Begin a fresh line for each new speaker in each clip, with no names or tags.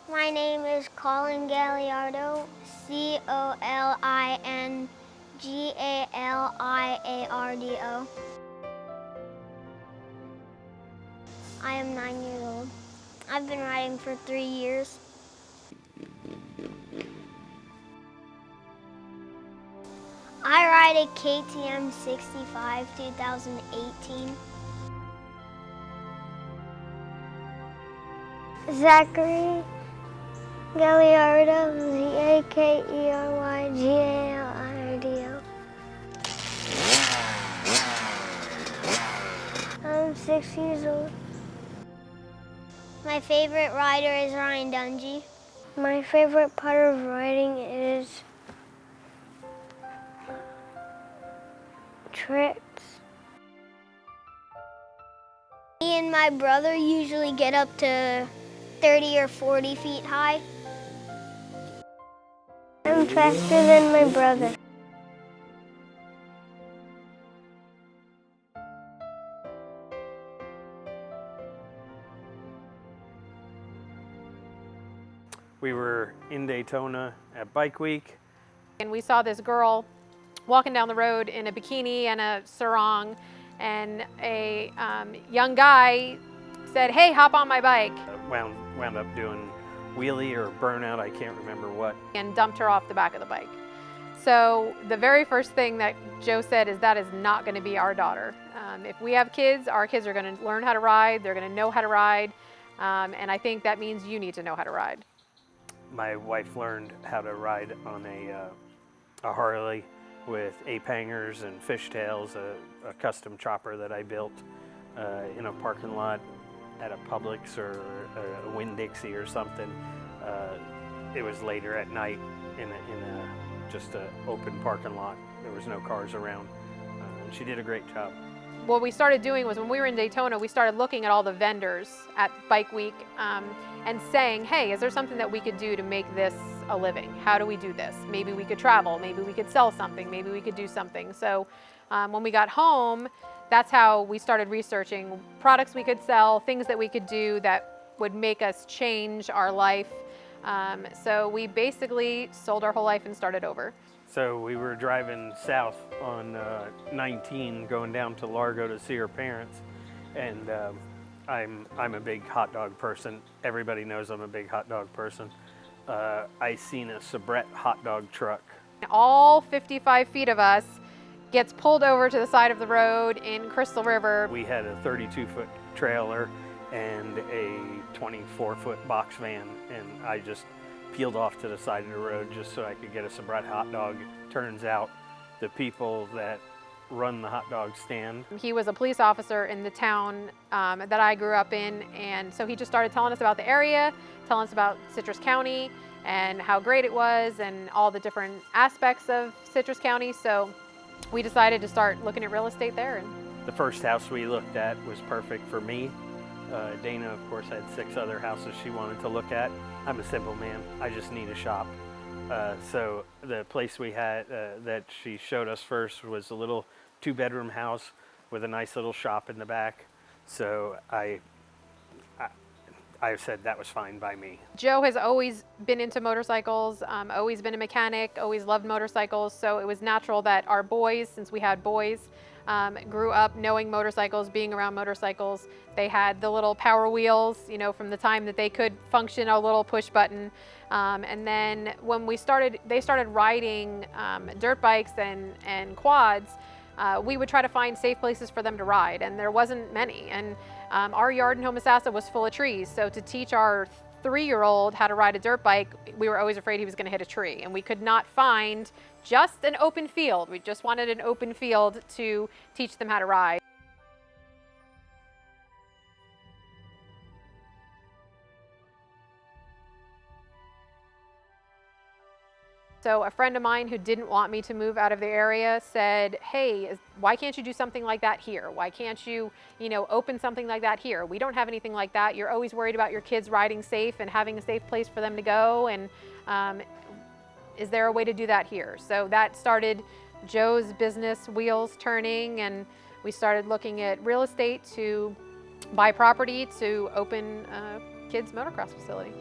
My name is Colin Galiardo, Colin Galiardo. I am 9 years old. I've been riding for 3 years. I ride a KTM 65 2018. Zachary Galiardo, Zakerygaliardo. I'm 6 years old. My favorite rider is Ryan Dungey. My favorite part of riding is tricks. Me and my brother usually get up to 30 or 40 feet high. I'm faster than my brother.
We were in Daytona at Bike Week.
And we saw this girl walking down the road in a bikini and a sarong, and a young guy said, "Hey, hop on my bike,"
Wound up doing wheelie or burnout, I can't remember what.
and dumped her off the back of the bike. So the very first thing that Joe said is that is not going to be our daughter. If we have kids, our kids are going to learn how to ride, they're going to know how to ride, and I think that means you need to know how to ride.
My wife learned how to ride on a Harley with ape hangers and fishtails, a custom chopper that I built in a parking lot at a Publix or a Winn-Dixie or something. It was later at night in just an open parking lot. There was no cars around, and she did a great job.
What we started doing was, when we were in Daytona, we started looking at all the vendors at Bike Week and saying, hey, is there something that we could do to make this a living? How do we do this? Maybe we could travel, maybe we could sell something, maybe we could do something. So when we got home, that's how we started researching products we could sell, things that we could do that would make us change our life. So we basically sold our whole life and started over.
So we were driving south on 19, going down to Largo to see her parents, and I'm a big hot dog person. Everybody knows I'm a big hot dog person. I seen a Sabrett hot dog truck.
All 55 feet of us gets pulled over to the side of the road in Crystal River.
We had a 32-foot trailer and a 24-foot box van, and I just peeled off to the side of the road just so I could get a Sabrett hot dog. Turns out the people that run the hot dog stand.
He was a police officer in the town that I grew up in, and so he just started telling us about the area, telling us about Citrus County and how great it was and all the different aspects of Citrus County. So we decided to start looking at real estate there.
The first house we looked at was perfect for me. Dana, of course, had 6 other houses she wanted to look at. I'm a simple man. I just need a shop. So the place we had that she showed us first was a little 2-bedroom house with a nice little shop in the back. So I said that was fine by me.
Joe has always been into motorcycles, always been a mechanic, always loved motorcycles. So it was natural that our boys, since we had boys, grew up knowing motorcycles, being around motorcycles. They had the little power wheels, you know, from the time that they could function a little push button. And then when they started riding dirt bikes and quads, we would try to find safe places for them to ride, and there wasn't many. And our yard in Homosassa was full of trees, so to teach our 3-year-old how to ride a dirt bike, we were always afraid he was going to hit a tree, and we could not find just an open field. We just wanted an open field to teach them how to ride. So a friend of mine who didn't want me to move out of the area said, hey, why can't you do something like that here? Why can't you, open something like that here? We don't have anything like that. You're always worried about your kids riding safe and having a safe place for them to go. And is there a way to do that here? So that started Joe's business wheels turning, and we started looking at real estate to buy property to open a kids' motocross facility.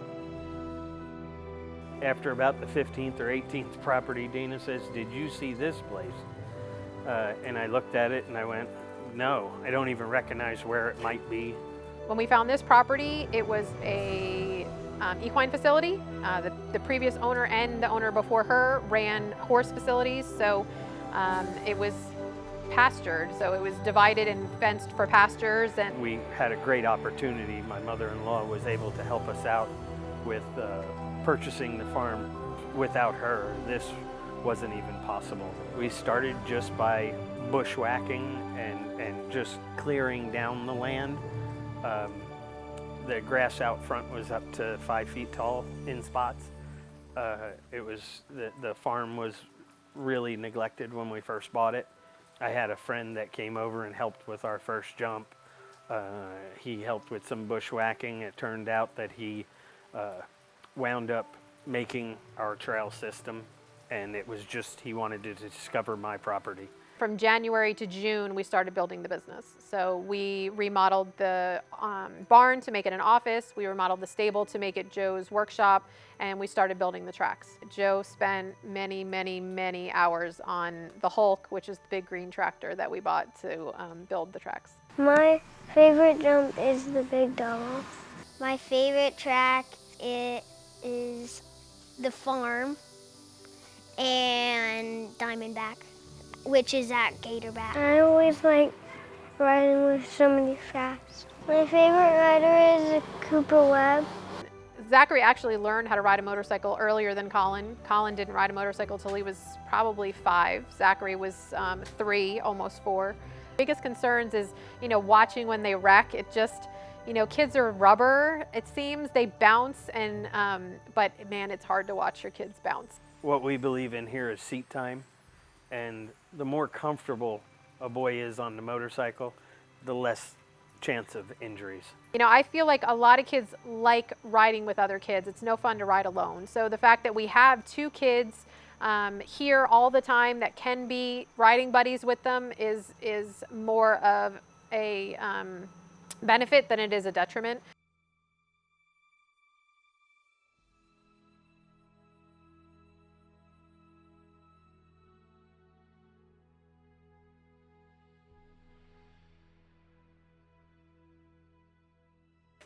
After about the 15th or 18th property, Dana says, "Did you see this place?" And I looked at it and I went, "No, I don't even recognize where it might be."
When we found this property, it was a equine facility. The previous owner and the owner before her ran horse facilities, so it was pastured, so it was divided and fenced for pastures. And
We had a great opportunity. My mother-in-law was able to help us out with purchasing the farm. Without her, this wasn't even possible. We started just by bushwhacking and just clearing down the land. The grass out front was up to 5 feet tall in spots. The farm was really neglected when we first bought it. I had a friend that came over and helped with our first jump. He helped with some bushwhacking. It turned out that he wound up making our trail system, and it was just he wanted to discover my property.
from January to June, we started building the business. So we remodeled the barn to make it an office. We remodeled the stable to make it Joe's workshop, and we started building the tracks. Joe spent many, many, many hours on the Hulk, which is the big green tractor that we bought to build the tracks.
My favorite jump is the big double.
My favorite track is the farm and Diamondback, which is at Gatorback.
I always like riding with somebody fast. My favorite rider is Cooper Webb.
Zachary actually learned how to ride a motorcycle earlier than Colin. Colin didn't ride a motorcycle till he was probably 5. Zachary was 3, almost 4. Biggest concerns is, watching when they wreck. It just, kids are rubber. It seems they bounce, and but man, it's hard to watch your kids bounce.
What we believe in here is seat time, and the more comfortable a boy is on the motorcycle, the less chance of injuries.
I feel like a lot of kids like riding with other kids. It's no fun to ride alone. So the fact that we have 2 kids here all the time that can be riding buddies with them is more of a benefit than it is a detriment.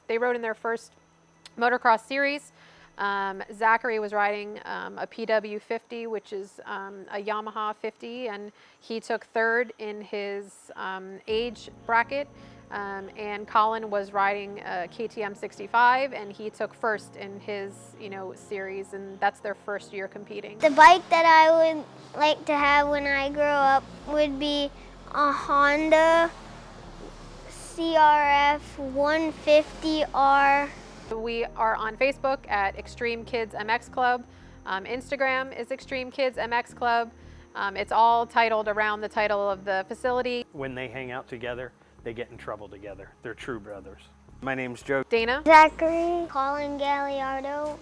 They rode in their first motocross series. Zachary was riding a PW 50, which is a Yamaha 50, and he took 3rd in his age bracket. And Colin was riding a KTM 65, and he took 1st in his series, and that's their first year competing.
The bike that I would like to have when I grow up would be a Honda CRF 150R.
We are on Facebook at Extreme Kids MX Club. Instagram is Extreme Kids MX Club. It's all titled around the title of the facility.
When they hang out together, they get in trouble together. They're true brothers. My name's Joe.
Dana.
Zachary.
Colin Galiardo.